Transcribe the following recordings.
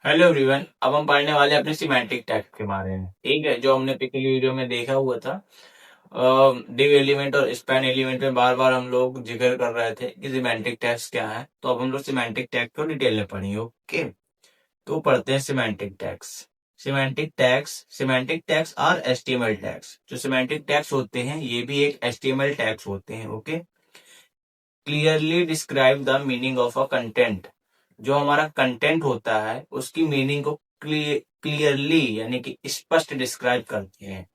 Hello everyone. अब हम पढ़ने वाले हैं अपने सिमेंटिक टैग के बारे में। ठीक है, जो हमने पिछली वीडियो में देखा हुआ था। डिव एलिमेंट और स्पैन एलिमेंट में बार बार हम लोग जिक्र कर रहे थे कि सिमेंटिक टैग्स क्या है। तो अब हम लोग सिमेंटिक टैग को डिटेल में पढ़ेंगे। ओके, तो पढ़ते हैं semantic tags. Semantic tags are HTML tags. जो सिमेंटिक टैग्स होते हैं ये भी एक एचटीएमएल टैग्स होते हैं। Okay, clearly describe the meaning of a content. जो हमारा कंटेंट होता है उसकी मीनिंग को क्लियरली यानी कि स्पष्ट डिस्क्राइब करते हैं।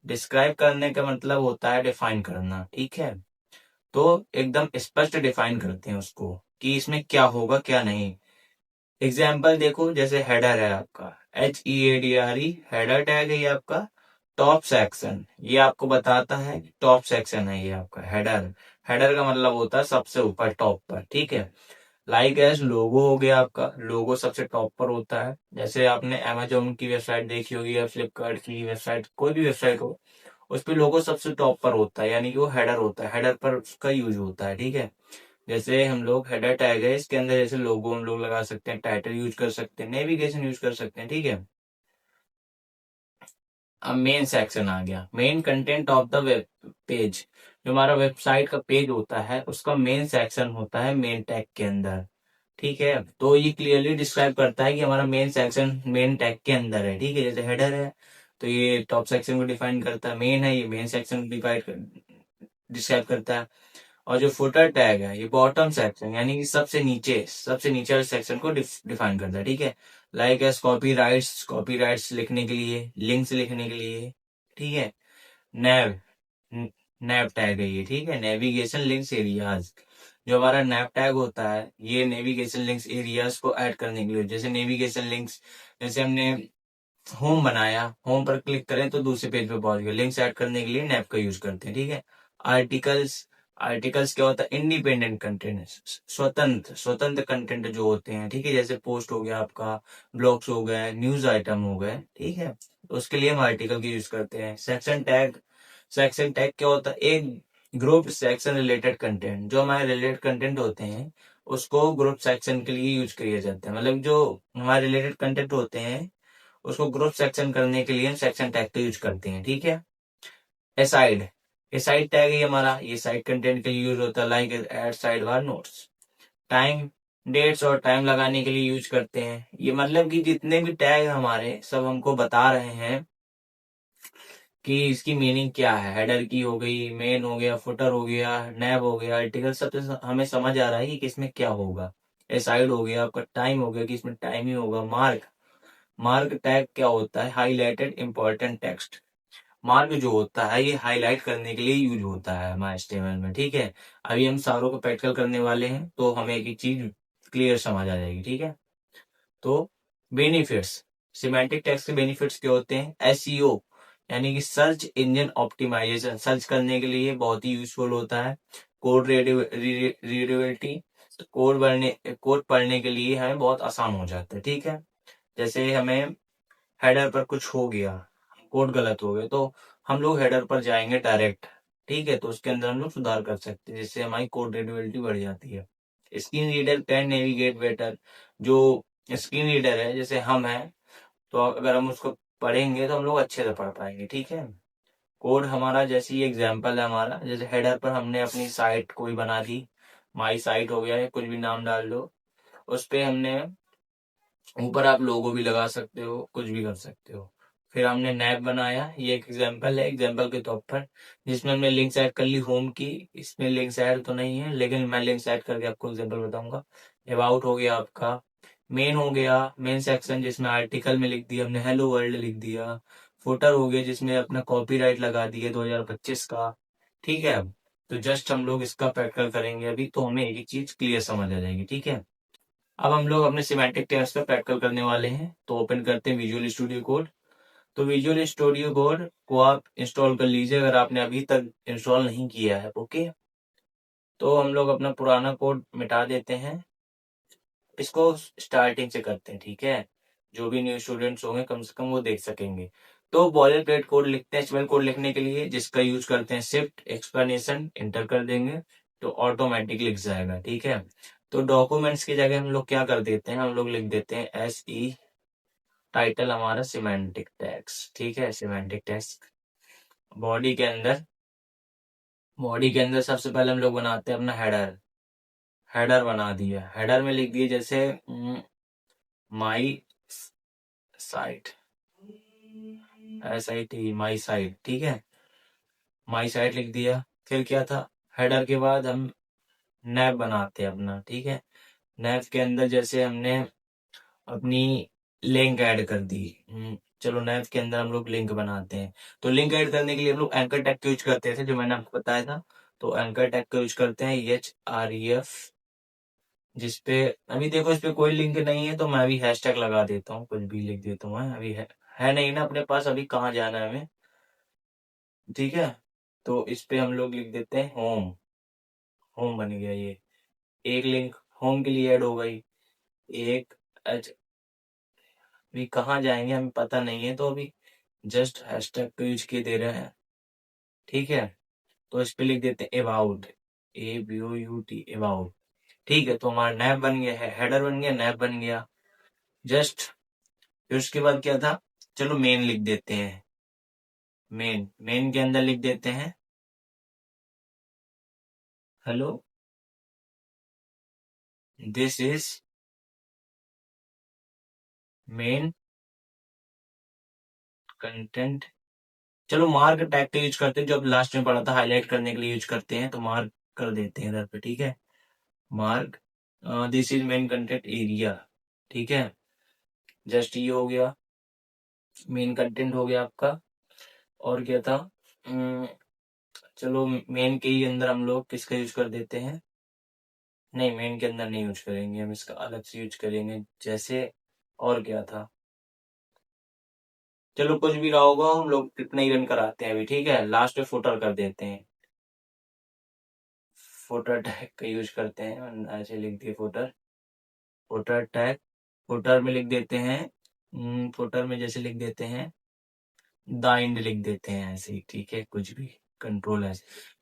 डिस्क्राइब करने का मतलब होता है डिफाइन करना। ठीक है, तो एकदम स्पष्ट डिफाइन करते हैं उसको कि इसमें क्या होगा क्या नहीं। एग्जाम्पल देखो, जैसे हेडर है आपका, HEADRE हेडर टैग है ये आपका। टॉप सेक्शन ये आपको बताता है कि टॉप सेक्शन है ये आपका हेडर। हेडर का मतलब होता है सबसे ऊपर टॉप पर। ठीक है, लाइक एज लोगो हो गया आपका। लोगो सबसे टॉप पर होता है। जैसे आपने अमेजोन की वेबसाइट देखी होगी या फ्लिपकार्ट की वेबसाइट, कोई भी वेबसाइट हो, उस पे लोगो सबसे टॉप पर होता है, यानी कि वो हेडर होता है। हेडर पर उसका यूज होता है। ठीक है, जैसे हम लोग हेडर टैग है, इसके अंदर जैसे लोगो हम लोग लगा सकते हैं, टाइटल यूज कर सकते हैं, नेविगेशन यूज कर सकते हैं। ठीक है, अब मेन सेक्शन आ गया, main content of the web page. जो हमारा वेबसाइट का पेज होता है उसका मेन सेक्शन होता है मेन टैग के अंदर। ठीक है, तो ये क्लियरली डिस्क्राइब करता है कि हमारा मेन सेक्शन मेन टैग के अंदर है। ठीक है, जैसे हेडर है तो ये टॉप सेक्शन को डिफाइन करता है, मेन है ये मेन सेक्शन को डिस्क्राइब करता है। और जो फुटर टैग है ये बॉटम सेक्शन यानी कि सबसे नीचे वाले सेक्शन को डिफाइन करता है। ठीक है, लाइक एस कॉपी राइट्स लिखने के लिए, लिंक्स लिखने के लिए। ठीक है, नैव नैव टैग है ये। ठीक है, नेविगेशन लिंक्स एरियाज। जो हमारा नैव टैग होता है ये नेविगेशन लिंक्स एरियाज को ऐड करने के लिए, जैसे नेविगेशन लिंक्स, जैसे हमने होम बनाया, होम पर क्लिक करें तो दूसरे पेज पे पहुंच गए, लिंक्स ऐड करने के लिए नैव का यूज करते हैं। ठीक है, आर्टिकल्स आर्टिकल्स क्या होता है? इंडिपेंडेंट कंटेंट, स्वतंत्र स्वतंत्र कंटेंट जो होते हैं। ठीक है, जैसे पोस्ट हो गया आपका, ब्लॉग्स हो गए, न्यूज आइटम हो गए। ठीक है, तो उसके लिए हम आर्टिकल की यूज करते हैं। सेक्शन टैग क्या होता है? एक ग्रुप सेक्शन रिलेटेड कंटेंट, जो हमारे रिलेटेड कंटेंट होते हैं उसको ग्रुप सेक्शन के लिए यूज किया जाता है। मतलब जो हमारे रिलेटेड कंटेंट होते हैं उसको ग्रुप सेक्शन करने के लिए हम सेक्शन टैग का यूज करते हैं। ठीक है, एसाइड एसाइड टैग है हमारा, ये साइड कंटेंट के लिए यूज होता है, like aside bar notes. Time, dates और टाइम लगाने के लिए यूज करते हैं। ये मतलब कि जितने भी टैग हमारे सब हमको बता रहे हैं कि इसकी मीनिंग क्या है। हेडर की हो गई, मेन हो गया, फुटर हो गया, नैब हो गया, आर्टिकल, सब हमें समझ आ रहा है कि किसमें क्या होगा। एसाइड हो गया आपका, टाइम हो गया कि इसमें टाइम ही होगा। मार्क टैग क्या होता है? Highlighted important text. मार्क जो होता है ये हाईलाइट करने के लिए यूज होता है हमारे HTML में। ठीक है, अभी हम सारों को प्रैक्टिकल करने वाले हैं तो हमें एक एक चीज क्लियर समझ आ जाएगी। ठीक है, तो बेनिफिट्स, सिमेंटिक टेक्स्ट के बेनिफिट्स क्या होते हैं? SEO यानी कि सर्च इंजन ऑप्टिमाइजेशन, सर्च करने के लिए बहुत ही यूजफुल होता है। कोड रीडेबिलिटी, कोड पढ़ने के लिए हमें बहुत आसान हो जाता है। ठीक है, जैसे हमें हेडर पर कुछ हो गया, कोड गलत हो गया, तो हम लोग हेडर पर जाएंगे डायरेक्ट। ठीक है, तो उसके अंदर हम लोग सुधार कर सकते हैं, जिससे हमारी कोड रीडेबिलिटी बढ़ जाती है। Screen reader can navigate better. जो स्क्रीन रीडर है जैसे हम हैं, तो अगर हम उसको पढ़ेंगे तो हम लोग अच्छे से पढ़ पाएंगे। ठीक है, कोड हमारा जैसे ये एग्जाम्पल है हमारा, जैसे हेडर पर हमने अपनी साइट कोई बना दी, माई साइट हो गया या कुछ भी नाम डाल दो, उस पे हमने ऊपर आप लोगो भी लगा सकते हो, कुछ भी कर सकते हो। फिर हमने नैप बनाया, ये एक एग्जांपल है, एग्जांपल के तौर पर, जिसमें हमने लिंक्स ऐड कर ली होम की। इसमें लिंक्स ऐड तो नहीं है लेकिन मैं लिंक्स ऐड करके आपको एग्जांपल बताऊंगा। अबाउट हो गया आपका, मेन हो गया, मेन सेक्शन जिसमें आर्टिकल में लिख दिया हमने हेलो वर्ल्ड लिख दिया। फुटर हो गया जिसमें अपना कॉपीराइट लगा दिए 2025 का। ठीक है, तो जस्ट हम लोग इसका प्रैक्टिकल करेंगे अभी, तो हमें एक एक चीज क्लियर समझ आ जाएगी। ठीक है, अब हम लोग अपने सिमेंटिक टेक्स्ट का प्रैक्टिकल करने वाले हैं, तो ओपन करते हैं विजुअल स्टूडियो कोड। तो विजुअल स्टूडियो कोड को आप इंस्टॉल कर लीजिए अगर आपने अभी तक इंस्टॉल नहीं किया है। ओके, तो हम लोग अपना पुराना कोड मिटा देते हैं, इसको स्टार्टिंग से करते हैं। ठीक है, जो भी न्यू स्टूडेंट्स होंगे कम से कम वो देख सकेंगे। तो बॉयलर प्लेट कोड लिखते हैं HTML कोड लिखने के लिए, जिसका यूज करते हैं शिफ्ट एक्सप्लेनेशन इंटर कर देंगे तो ऑटोमेटिक लिख जाएगा। ठीक है, तो डॉक्यूमेंट्स की जगह हम लोग क्या कर देते हैं, हम लोग लिख देते हैं SE टाइटल हमारा सिमेंटिक टैग्स, ठीक है, सिमेंटिक टैग्स। बॉडी के अंदर बॉडी के अंदर सबसे पहले हम लोग बनाते हैं अपना हेडर। हेडर बना दिया, हेडर में लिख दिए जैसे माई साइट, SIT, माई साइट, ठीक है, माई साइट लिख दिया। फिर क्या था, हेडर के बाद हम नैव बनाते हैं अपना, ठीक है। नैव के अंदर जैसे हमने अपनी लिंक ऐड कर दी। चलो नैव के अंदर हम लोग लिंक बनाते हैं। तो लिंक ऐड करने के लिए हम लोग एंकर टैग का यूज करते थे, जो मैंने आपको बताया था। तो एंकर टैग का यूज करते हैं HREF, जिसपे अभी देखो इस पे कोई लिंक नहीं है, तो मैं अभी हैशटैग लगा देता हूँ, कुछ भी लिख देता हूँ। अभी है नहीं ना अपने पास, अभी कहाँ जाना है हमें, ठीक है। तो इस पे हम लोग लिख देते हैं होम। होम बन गया ये, एक लिंक होम के लिए ऐड हो गई। एक अभी कहाँ जाएंगे हमें पता नहीं है, तो अभी जस्ट हैशटैग का यूज किए दे रहे हैं, ठीक है। तो इस पे लिख देते हैं अबाउट, ABOUT, अबाउट, ठीक है। तो हमारा नैप बन गया है, हेडर बन गया, नैप बन गया। जस्ट फिर उसके बाद क्या था, चलो मेन लिख देते हैं। मेन के अंदर लिख देते हैं hello, this is main content. चलो मार्क टैग का यूज करते हैं, जो अब लास्ट में पढ़ा था, हाईलाइट करने के लिए यूज करते हैं, तो मार्क कर देते हैं इधर पे, ठीक है। Mark this is main content area, ठीक है। जस्ट ये हो गया, मेन कंटेंट हो गया आपका। और क्या था, चलो मेन के ही अंदर हम लोग किसका यूज कर देते हैं, नहीं मेन के अंदर नहीं यूज करेंगे, हम इसका अलग से यूज करेंगे, जैसे और क्या था, चलो कुछ भी रहा होगा, हम लोग इतना ही रन कराते हैं अभी, ठीक है। लास्ट में फुटर कर देते हैं, फुटर टैग का यूज करते हैं, ऐसे लिख दिए फुटर, फुटर टैग, फुटर में लिख देते हैं, फुटर में जैसे लिख देते हैं दाइंड लिख देते हैं, ऐसे ही, ठीक है, कुछ भी, कंट्रोल है।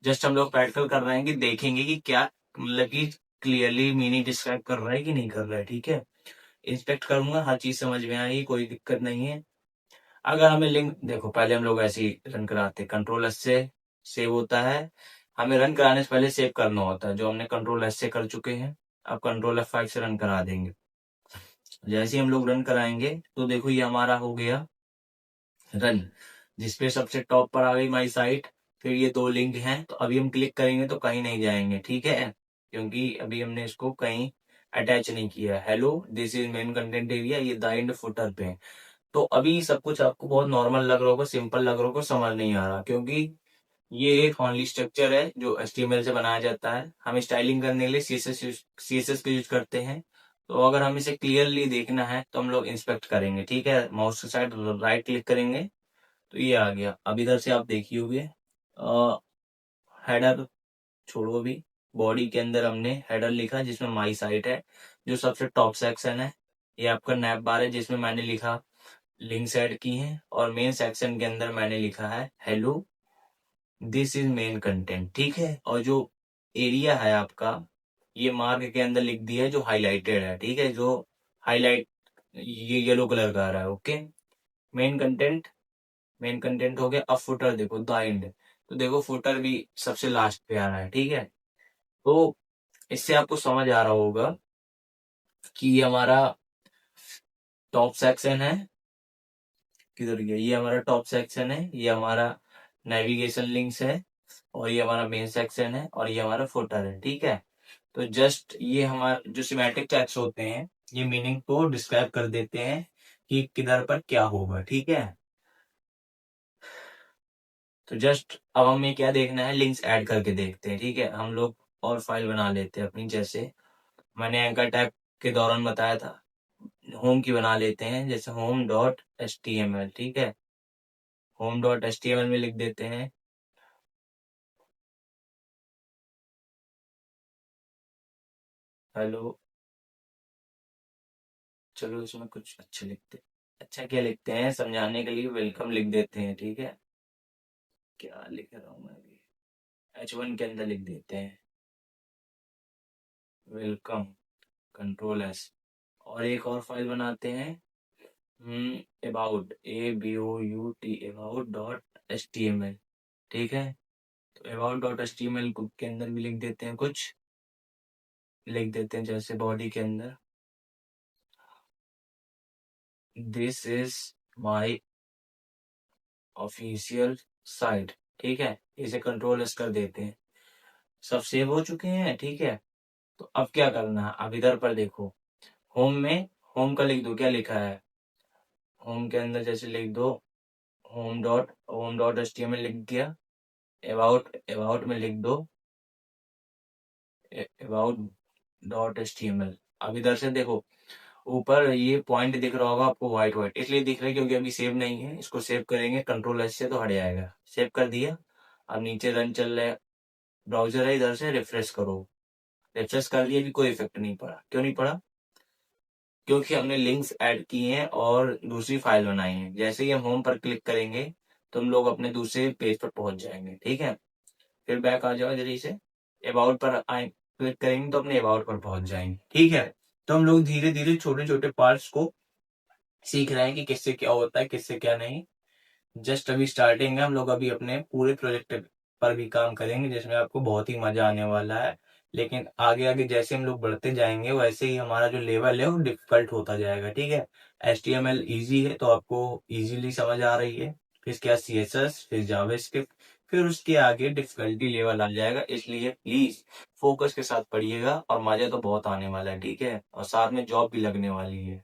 जस्ट हम लोग प्रैक्टिकल कर रहे हैं कि देखेंगे कि क्या, मतलब कि क्लियरली मीनिंग डिस्क्राइब कर रहा है कि नहीं कर रहा है, ठीक है। इंस्पेक्ट करूंगा, हर चीज समझ में आएगी, कोई दिक्कत नहीं है। अगर हमें लिंक, देखो पहले हम लोग ऐसे ही रन कराते हैं, कंट्रोल एस से सेव होता है, हमें रन कराने से पहले सेव करना होता है, जो हमने कंट्रोल एस से कर चुके हैं। अब कंट्रोल F5 से रन करा देंगे। जैसे ही हम लोग रन कराएंगे तो देखो ये हमारा हो गया रन, जिसपे सबसे टॉप पर आ गई माई साइट। फिर ये दो लिंक हैं, तो अभी हम क्लिक करेंगे तो कहीं नहीं जाएंगे, ठीक है, क्योंकि अभी हमने इसको कहीं अटैच नहीं किया। Hello this is main content area, ये द एंड फुटर पे है। तो अभी सब कुछ आपको बहुत नॉर्मल लग रहा होगा, सिंपल लग रहा होगा, समझ नहीं आ रहा, क्योंकि ये एक ओनली स्ट्रक्चर है जो HTML से बनाया जाता है। हम स्टाइलिंग करने के लिए CSS का यूज करते हैं। तो अगर हम इसे क्लियरली देखना है तो हम लोग इंस्पेक्ट करेंगे, ठीक है, माउस के साइड राइट क्लिक करेंगे, तो ये आ गया। अब इधर से आप देखिए होगे, हेडर छोड़ो अभी, बॉडी के अंदर हमने हेडर लिखा जिसमें माई साइट है, जो सबसे टॉप सेक्शन है। ये आपका नैप बार है, जिसमें मैंने लिखा लिंक्स ऐड की हैं, और मेन सेक्शन के अंदर मैंने लिखा है hello this is main content, ठीक है। और जो एरिया है आपका, ये मार्क के अंदर लिख दिया है, जो हाईलाइटेड है, ठीक है, जो हाईलाइट ये येलो कलर का आ रहा है, okay. Main content, main content हो गया। अब फुटर देखो द एंड, तो देखो फुटर भी सबसे लास्ट पे आ रहा है, ठीक है। तो इससे आपको समझ आ रहा होगा कि ये हमारा टॉप सेक्शन है, किधर गया, ये हमारा टॉप सेक्शन है, ये हमारा नेविगेशन लिंक्स है, और ये हमारा मेन सेक्शन है, और ये हमारा फुटर है, ठीक है। तो जस्ट ये हमारे जो सिमेटिक टैग्स होते हैं, ये मीनिंग को डिस्क्राइब कर देते हैं कि किधर पर क्या होगा, ठीक है। तो जस्ट अब हमें क्या देखना है, लिंक्स ऐड करके देखते हैं, ठीक है। हम लोग और फाइल बना लेते हैं अपनी, जैसे मैंने एंकर टैग के दौरान बताया था, होम की बना लेते हैं, जैसे home.html, ठीक है। home.html में लिख देते हैं हेलो, चलो इसमें कुछ अच्छा लिखते हैं, अच्छा क्या लिखते हैं समझाने के लिए, वेलकम लिख देते हैं, ठीक है। क्या लिख रहा हूँ मैं अभी, H1 के अंदर लिख देते हैं वेलकम, कंट्रोल एस। और एक और फाइल बनाते हैं, अबाउट ABOUT about.html। ठीक है, तो about.html के अंदर भी लिख देते हैं, कुछ लिख देते हैं जैसे बॉडी के अंदर this is my official site. ठीक है, इसे कंट्रोल एस कर देते हैं। सब सेव हो चुके हैं। ठीक है, तो अब क्या करना है, अब इधर पर देखो, होम में होम का लिख दो, क्या लिखा है होम के अंदर, जैसे लिख दो होम डॉट एच लिख दिया। अबाउट में लिख दो about.html। अब इधर से देखो, ऊपर ये पॉइंट दिख रहा होगा आपको, व्हाइट व्हाइट इसलिए दिख रहा है क्योंकि अभी सेव नहीं है। इसको सेव करेंगे कंट्रोल एस से तो हट जाएगा। सेव कर दिया। अब नीचे रन चल रहा है, ब्राउजर है, इधर से रिफ्रेश करो। रिफ्रेश कर दिया, भी कोई इफेक्ट नहीं पड़ा। क्यों नहीं पड़ा? क्योंकि हमने लिंक्स ऐड किए हैं और दूसरी फाइल बनाई है। जैसे ही हम होम पर क्लिक करेंगे तो हम लोग अपने दूसरे पेज पर पहुंच जाएंगे। ठीक है, फिर बैक आ जाओ जल्दी से, अबाउट पर आए, क्लिक करेंगे तो अपने अबाउट पर पहुंच जाएंगे। ठीक है, तो हम लोग धीरे धीरे छोटे छोटे पार्ट्स को सीख रहे हैं कि किससे क्या होता है, किससे क्या नहीं। जस्ट अभी स्टार्टिंग है, हम लोग अभी अपने पूरे प्रोजेक्ट पर भी काम करेंगे जिसमें आपको बहुत ही मजा आने वाला है। लेकिन आगे आगे जैसे हम लोग बढ़ते जाएंगे वैसे ही हमारा जो लेवल है वो डिफिकल्ट होता जाएगा। ठीक है, HTML इजी है तो आपको इजीली समझ आ रही है, फिर क्या CSS, फिर जावास्क्रिप्ट, फिर उसके आगे डिफिकल्टी लेवल आ जाएगा। इसलिए प्लीज फोकस के साथ पढ़िएगा और मजा तो बहुत आने वाला है। ठीक है, और साथ में जॉब भी लगने वाली है।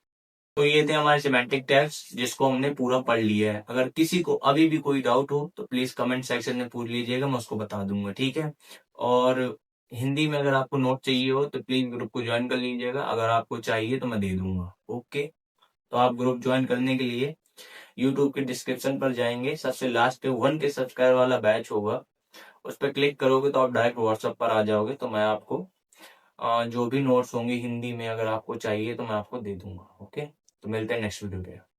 तो ये थे हमारे सिमेंटिक टैग्स जिसको हमने पूरा पढ़ लिया है। अगर किसी को अभी भी कोई डाउट हो तो प्लीज कमेंट सेक्शन में पूछ लीजिएगा, मैं उसको बता दूंगा। ठीक है, और हिंदी में अगर आपको नोट चाहिए हो तो प्लीज ग्रुप को ज्वाइन कर लीजिएगा। अगर आपको चाहिए तो मैं दे दूंगा। ओके, तो आप ग्रुप ज्वाइन करने के लिए यूट्यूब के डिस्क्रिप्शन पर जाएंगे, सबसे लास्ट पे 1K सब्सक्राइबर वाला बैच होगा, उस पर क्लिक करोगे तो आप डायरेक्ट व्हाट्सएप पर आ जाओगे। तो मैं आपको जो भी नोट्स होंगे हिंदी में अगर आपको चाहिए तो मैं आपको दे दूंगा। ओके, तो मिलते हैं नेक्स्ट वीडियो पे।